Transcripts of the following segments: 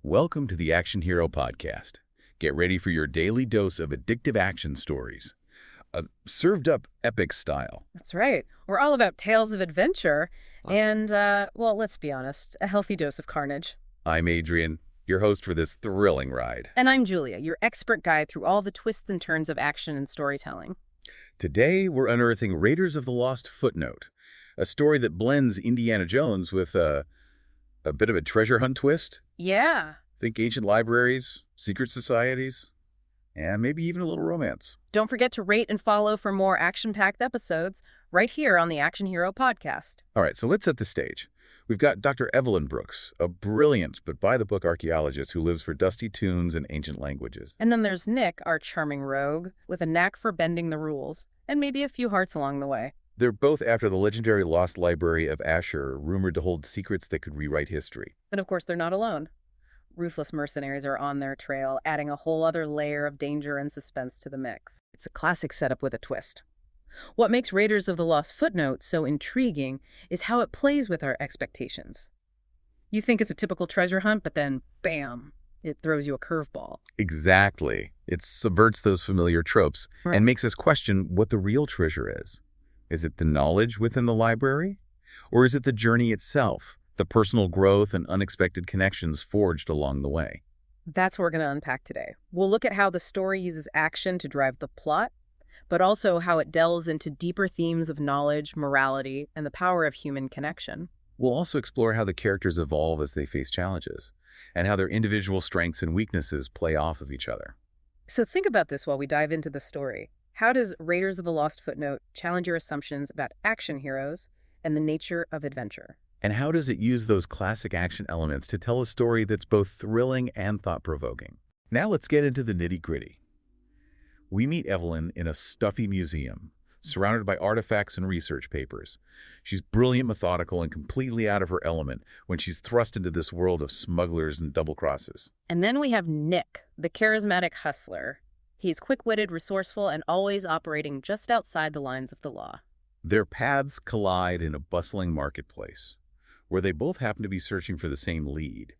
Welcome to the Action Hero Podcast. Get ready for your daily dose of addictive action stories. Served up epic style. That's right. We're all about tales of adventure and, well, let's be honest, a healthy dose of carnage. I'm Adrian, your host for this thrilling ride. And I'm Julia, your expert guide through all the twists and turns of action and storytelling. Today, we're unearthing Raiders of the Lost Footnote, a story that blends Indiana Jones with a bit of a treasure hunt twist. Yeah. Think ancient libraries, secret societies, and maybe even a little romance. Don't forget to rate and follow for more action-packed episodes right here on the Action Hero Podcast. All right, so let's set the stage. We've got Dr. Evelyn Brooks, a brilliant but by-the-book archaeologist who lives for dusty tunes and ancient languages. And then there's Nick, our charming rogue, with a knack for bending the rules, and maybe a few hearts along the way. They're both after the legendary Lost Library of Ashur, rumored to hold secrets that could rewrite history. And of course, they're not alone. Ruthless mercenaries are on their trail, adding a whole other layer of danger and suspense to the mix. It's a classic setup with a twist. What makes Raiders of the Lost Footnote so intriguing is how it plays with our expectations. You think it's a typical treasure hunt, but then, bam, it throws you a curveball. Exactly. It subverts those familiar tropes and makes us question what the real treasure is. Is it the knowledge within the library? Or is it the journey itself, the personal growth and unexpected connections forged along the way? That's what we're going to unpack today. We'll look at how the story uses action to drive the plot, but also how it delves into deeper themes of knowledge, morality, and the power of human connection. We'll also explore how the characters evolve as they face challenges, and how their individual strengths and weaknesses play off of each other. So think about this while we dive into the story. How does Raiders of the Lost Footnote challenge your assumptions about action heroes and the nature of adventure? And how does it use those classic action elements to tell a story that's both thrilling and thought-provoking? Now let's get into the nitty-gritty. We meet Evelyn in a stuffy museum, surrounded by artifacts and research papers. She's brilliant, methodical, and completely out of her element when she's thrust into this world of smugglers and double-crosses. And then we have Nick, the charismatic hustler. He's quick-witted, resourceful, and always operating just outside the lines of the law. Their paths collide in a bustling marketplace, where they both happen to be searching for the same lead,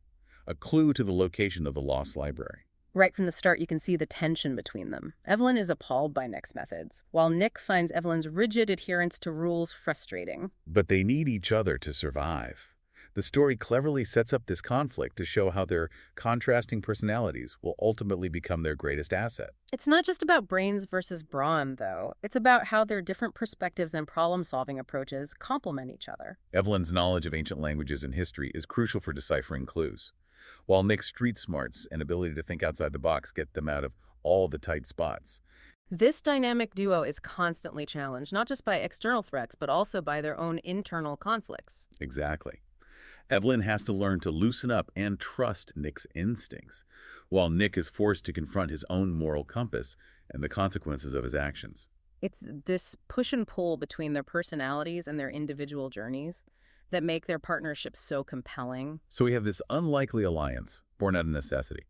a clue to the location of the Lost Library. Right from the start, you can see the tension between them. Evelyn is appalled by Nick's methods, while Nick finds Evelyn's rigid adherence to rules frustrating. But they need each other to survive. The story cleverly sets up this conflict to show how their contrasting personalities will ultimately become their greatest asset. It's not just about brains versus brawn, though. It's about how their different perspectives and problem-solving approaches complement each other. Evelyn's knowledge of ancient languages and history is crucial for deciphering clues, while Nick's street smarts and ability to think outside the box get them out of all the tight spots. This dynamic duo is constantly challenged, not just by external threats, but also by their own internal conflicts. Exactly. Evelyn has to learn to loosen up and trust Nick's instincts, while Nick is forced to confront his own moral compass and the consequences of his actions. It's this push and pull between their personalities and their individual journeys that make their partnership so compelling. So we have this unlikely alliance, born out of necessity.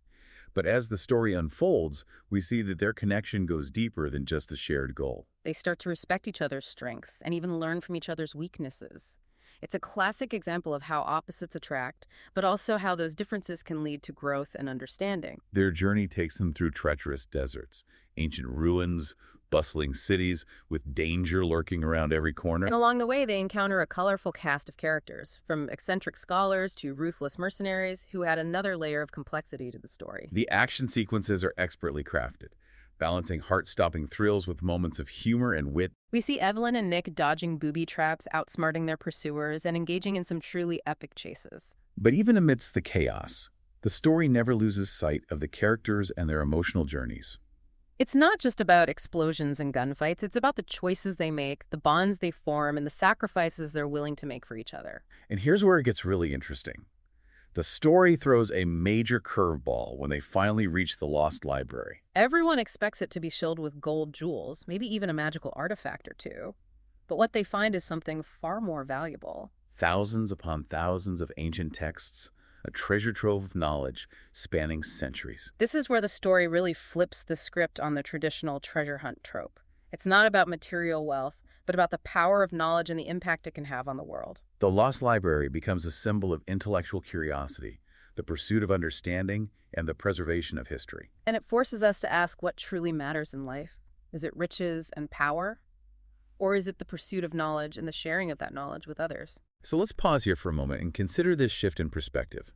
But as the story unfolds, we see that their connection goes deeper than just a shared goal. They start to respect each other's strengths and even learn from each other's weaknesses. It's a classic example of how opposites attract, but also how those differences can lead to growth and understanding. Their journey takes them through treacherous deserts, ancient ruins, bustling cities with danger lurking around every corner. And along the way, they encounter a colorful cast of characters, from eccentric scholars to ruthless mercenaries who add another layer of complexity to the story. The action sequences are expertly crafted, balancing heart-stopping thrills with moments of humor and wit. We see Evelyn and Nick dodging booby-traps, outsmarting their pursuers, and engaging in some truly epic chases. But even amidst the chaos, the story never loses sight of the characters and their emotional journeys. It's not just about explosions and gunfights, it's about the choices they make, the bonds they form, and the sacrifices they're willing to make for each other. And here's where it gets really interesting. The story throws a major curveball when they finally reach the Lost Library. Everyone expects it to be filled with gold jewels, maybe even a magical artifact or two. But what they find is something far more valuable. Thousands upon thousands of ancient texts, a treasure trove of knowledge spanning centuries. This is where the story really flips the script on the traditional treasure hunt trope. It's not about material wealth, but about the power of knowledge and the impact it can have on the world. The Lost Library becomes a symbol of intellectual curiosity, the pursuit of understanding, and the preservation of history. And it forces us to ask what truly matters in life. Is it riches and power? Or is it the pursuit of knowledge and the sharing of that knowledge with others? So let's pause here for a moment and consider this shift in perspective.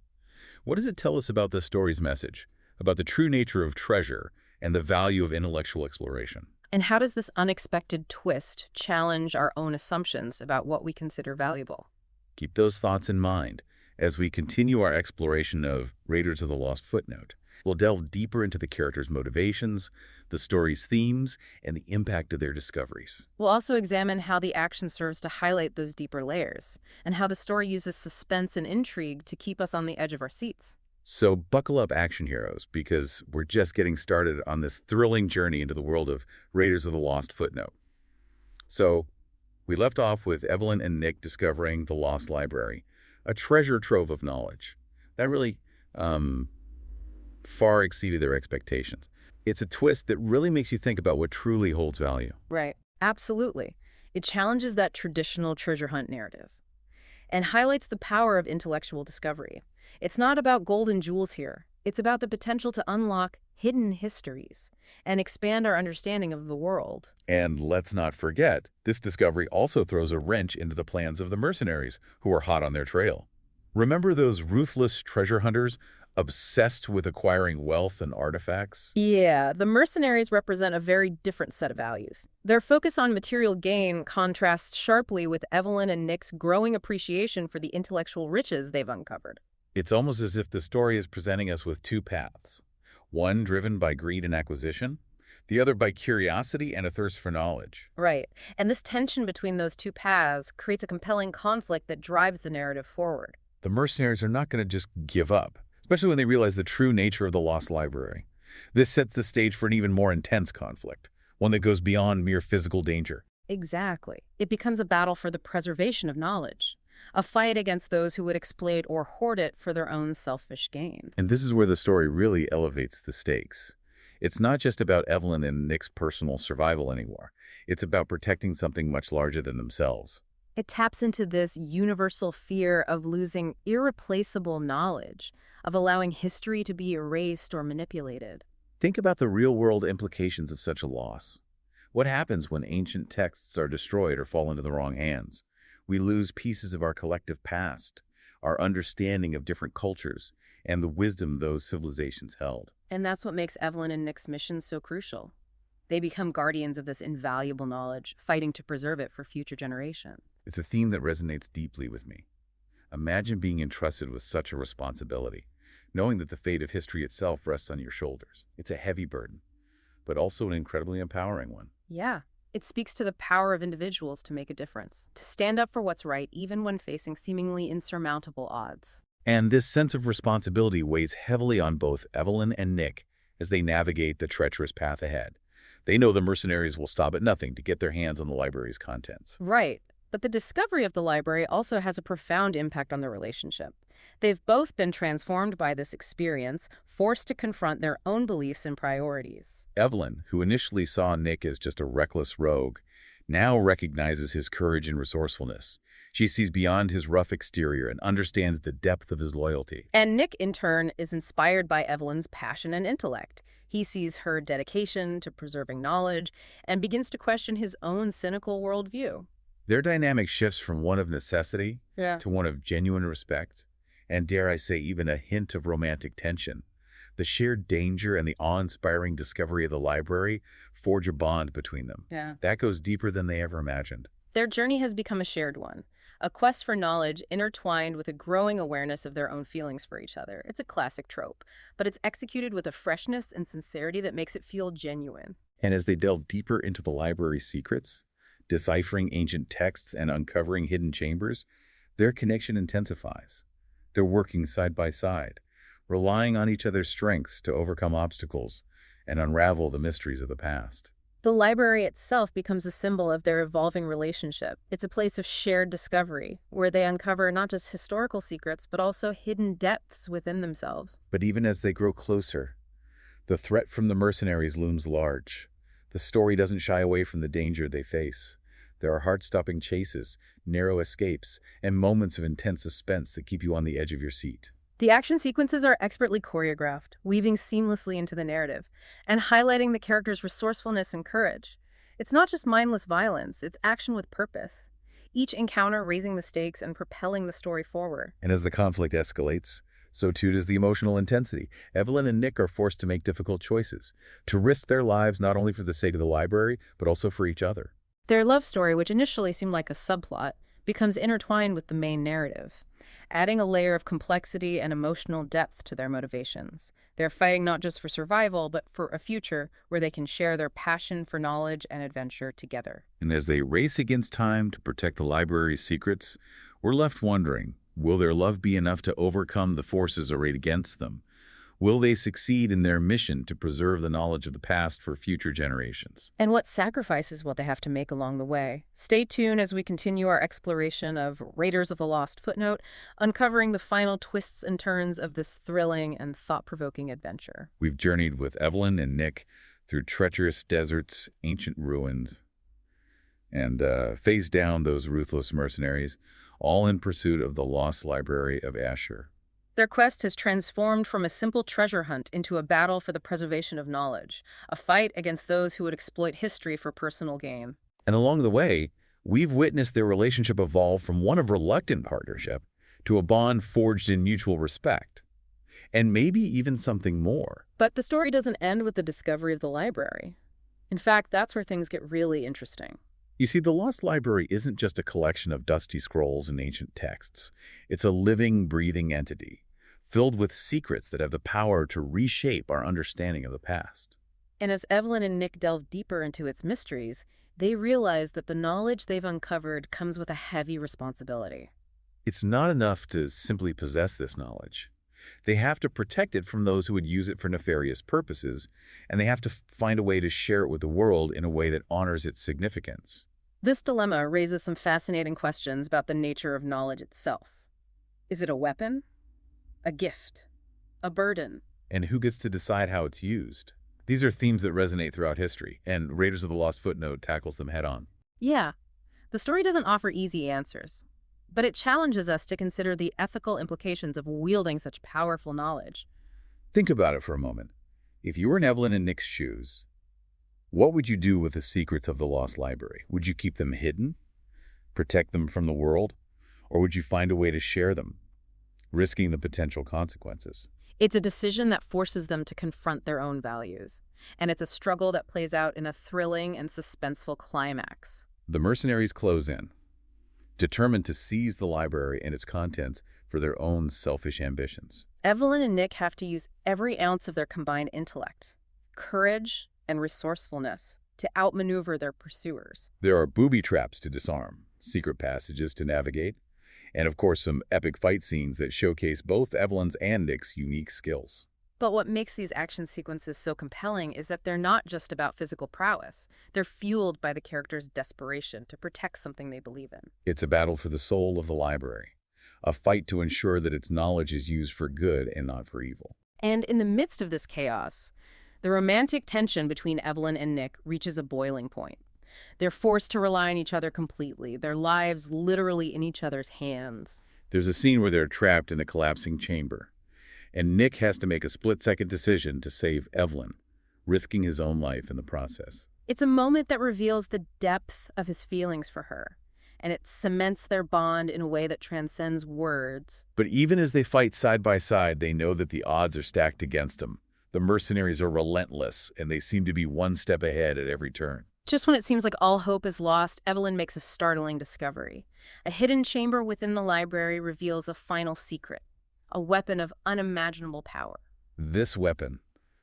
What does it tell us about the story's message, about the true nature of treasure and the value of intellectual exploration? And how does this unexpected twist challenge our own assumptions about what we consider valuable? Keep those thoughts in mind as we continue our exploration of Raiders of the Lost Footnote. We'll delve deeper into the characters' motivations, the story's themes, and the impact of their discoveries. We'll also examine how the action serves to highlight those deeper layers, and how the story uses suspense and intrigue to keep us on the edge of our seats. So buckle up, action heroes, because we're just getting started on this thrilling journey into the world of Raiders of the Lost Footnote. So we left off with Evelyn and Nick discovering the Lost Library, a treasure trove of knowledge. That really far exceeded their expectations. It's a twist that really makes you think about what truly holds value. Right. Absolutely. It challenges that traditional treasure hunt narrative and highlights the power of intellectual discovery. It's not about gold and jewels here. It's about the potential to unlock hidden histories and expand our understanding of the world. And let's not forget, this discovery also throws a wrench into the plans of the mercenaries who are hot on their trail. Remember those ruthless treasure hunters obsessed with acquiring wealth and artifacts? Yeah, the mercenaries represent a very different set of values. Their focus on material gain contrasts sharply with Evelyn and Nick's growing appreciation for the intellectual riches they've uncovered. It's almost as if the story is presenting us with two paths, one driven by greed and acquisition, the other by curiosity and a thirst for knowledge. Right, and this tension between those two paths creates a compelling conflict that drives the narrative forward. The mercenaries are not going to just give up, especially when they realize the true nature of the Lost Library. This sets the stage for an even more intense conflict, one that goes beyond mere physical danger. Exactly. It becomes a battle for the preservation of knowledge, a fight against those who would exploit or hoard it for their own selfish gain. And this is where the story really elevates the stakes. It's not just about Evelyn and Nick's personal survival anymore. It's about protecting something much larger than themselves. It taps into this universal fear of losing irreplaceable knowledge, of allowing history to be erased or manipulated. Think about the real-world implications of such a loss. What happens when ancient texts are destroyed or fall into the wrong hands? We lose pieces of our collective past, our understanding of different cultures, and the wisdom those civilizations held. And that's what makes Evelyn and Nick's mission so crucial. They become guardians of this invaluable knowledge, fighting to preserve it for future generations. It's a theme that resonates deeply with me. Imagine being entrusted with such a responsibility, knowing that the fate of history itself rests on your shoulders. It's a heavy burden, but also an incredibly empowering one. Yeah, it speaks to the power of individuals to make a difference, to stand up for what's right even when facing seemingly insurmountable odds. And this sense of responsibility weighs heavily on both Evelyn and Nick as they navigate the treacherous path ahead. They know the mercenaries will stop at nothing to get their hands on the library's contents. Right. But the discovery of the library also has a profound impact on their relationship. They've both been transformed by this experience, forced to confront their own beliefs and priorities. Evelyn, who initially saw Nick as just a reckless rogue, now recognizes his courage and resourcefulness. She sees beyond his rough exterior and understands the depth of his loyalty. And Nick, in turn, is inspired by Evelyn's passion and intellect. He sees her dedication to preserving knowledge and begins to question his own cynical worldview. Their dynamic shifts from one of necessity to one of genuine respect, and dare I say even a hint of romantic tension. The shared danger and the awe-inspiring discovery of the library forge a bond between them. That goes deeper than they ever imagined. Their journey has become a shared one, a quest for knowledge intertwined with a growing awareness of their own feelings for each other. It's a classic trope, but it's executed with a freshness and sincerity that makes it feel genuine. And as they delve deeper into the library's secrets, deciphering ancient texts and uncovering hidden chambers, their connection intensifies. They're working side by side, relying on each other's strengths to overcome obstacles and unravel the mysteries of the past. The library itself becomes a symbol of their evolving relationship. It's a place of shared discovery, where they uncover not just historical secrets, but also hidden depths within themselves. But even as they grow closer, the threat from the mercenaries looms large. The story doesn't shy away from the danger they face. There are heart-stopping chases, narrow escapes, and moments of intense suspense that keep you on the edge of your seat. The action sequences are expertly choreographed, weaving seamlessly into the narrative, and highlighting the characters' resourcefulness and courage. It's not just mindless violence, it's action with purpose. Each encounter raising the stakes and propelling the story forward. And as the conflict escalates, so too does the emotional intensity. Evelyn and Nick are forced to make difficult choices, to risk their lives not only for the sake of the library, but also for each other. Their love story, which initially seemed like a subplot, becomes intertwined with the main narrative, adding a layer of complexity and emotional depth to their motivations. They're fighting not just for survival, but for a future where they can share their passion for knowledge and adventure together. And as they race against time to protect the library's secrets, we're left wondering, will their love be enough to overcome the forces arrayed against them? Will they succeed in their mission to preserve the knowledge of the past for future generations? And what sacrifices will they have to make along the way? Stay tuned as we continue our exploration of Raiders of the Lost Footnote, uncovering the final twists and turns of this thrilling and thought-provoking adventure. We've journeyed with Evelyn and Nick through treacherous deserts, ancient ruins, and faced down those ruthless mercenaries, all in pursuit of the Lost Library of Ashur. Their quest has transformed from a simple treasure hunt into a battle for the preservation of knowledge, a fight against those who would exploit history for personal gain. And along the way, we've witnessed their relationship evolve from one of reluctant partnership to a bond forged in mutual respect, and maybe even something more. But the story doesn't end with the discovery of the library. In fact, that's where things get really interesting. You see, the Lost Library isn't just a collection of dusty scrolls and ancient texts. It's a living, breathing entity, filled with secrets that have the power to reshape our understanding of the past. And as Evelyn and Nick delve deeper into its mysteries, they realize that the knowledge they've uncovered comes with a heavy responsibility. It's not enough to simply possess this knowledge. They have to protect it from those who would use it for nefarious purposes, and they have to find a way to share it with the world in a way that honors its significance. This dilemma raises some fascinating questions about the nature of knowledge itself. Is it a weapon? A gift? A burden? And who gets to decide how it's used? These are themes that resonate throughout history, and Raiders of the Lost Footnote tackles them head-on. Yeah, the story doesn't offer easy answers, but it challenges us to consider the ethical implications of wielding such powerful knowledge. Think about it for a moment. If you were in Evelyn and Nick's shoes, what would you do with the secrets of the Lost Library? Would you keep them hidden? Protect them from the world? Or would you find a way to share them, risking the potential consequences? It's a decision that forces them to confront their own values, and it's a struggle that plays out in a thrilling and suspenseful climax. The mercenaries close in, determined to seize the library and its contents for their own selfish ambitions. Evelyn and Nick have to use every ounce of their combined intellect, courage, and resourcefulness to outmaneuver their pursuers. There are booby traps to disarm, secret passages to navigate, and of course some epic fight scenes that showcase both Evelyn's and Nick's unique skills. But what makes these action sequences so compelling is that they're not just about physical prowess. They're fueled by the characters' desperation to protect something they believe in. It's a battle for the soul of the library, a fight to ensure that its knowledge is used for good and not for evil. And in the midst of this chaos, the romantic tension between Evelyn and Nick reaches a boiling point. They're forced to rely on each other completely, their lives literally in each other's hands. There's a scene where they're trapped in a collapsing chamber, and Nick has to make a split-second decision to save Evelyn, risking his own life in the process. It's a moment that reveals the depth of his feelings for her, and it cements their bond in a way that transcends words. But even as they fight side by side, they know that the odds are stacked against them. The mercenaries are relentless, and they seem to be one step ahead at every turn. Just when it seems like all hope is lost, Evelyn makes a startling discovery. A hidden chamber within the library reveals a final secret, a weapon of unimaginable power. This weapon,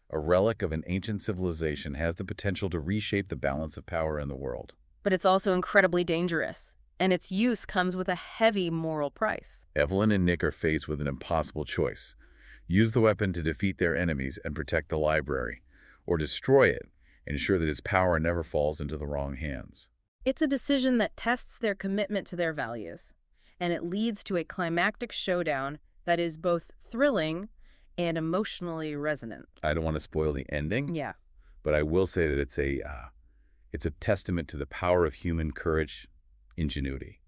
a relic of an ancient civilization, has the potential to reshape the balance of power in the world. But it's also incredibly dangerous, and its use comes with a heavy moral price. Evelyn and Nick are faced with an impossible choice. Use the weapon to defeat their enemies and protect the library, or destroy it, ensure that its power never falls into the wrong hands. It's a decision that tests their commitment to their values, and it leads to a climactic showdown that is both thrilling and emotionally resonant. I don't want to spoil the ending, Yeah. but I will say that it's a testament to the power of human courage, ingenuity,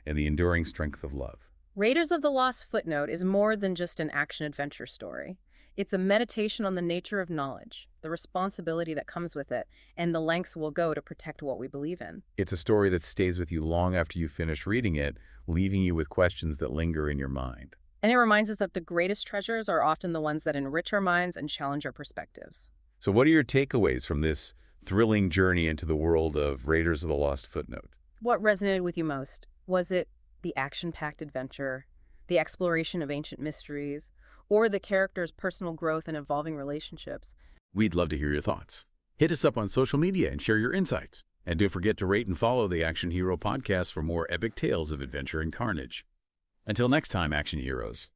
and the enduring strength of love. Raiders of the Lost Footnote is more than just an action-adventure story. It's a meditation on the nature of knowledge, the responsibility that comes with it, and the lengths we'll go to protect what we believe in. It's a story that stays with you long after you finish reading it, leaving you with questions that linger in your mind. And it reminds us that the greatest treasures are often the ones that enrich our minds and challenge our perspectives. So what are your takeaways from this thrilling journey into the world of Raiders of the Lost Footnote? What resonated with you most? Was it the action-packed adventure, the exploration of ancient mysteries, or the characters' personal growth and evolving relationships? We'd love to hear your thoughts. Hit us up on social media and share your insights. And don't forget to rate and follow the Action Hero podcast for more epic tales of adventure and carnage. Until next time, Action Heroes.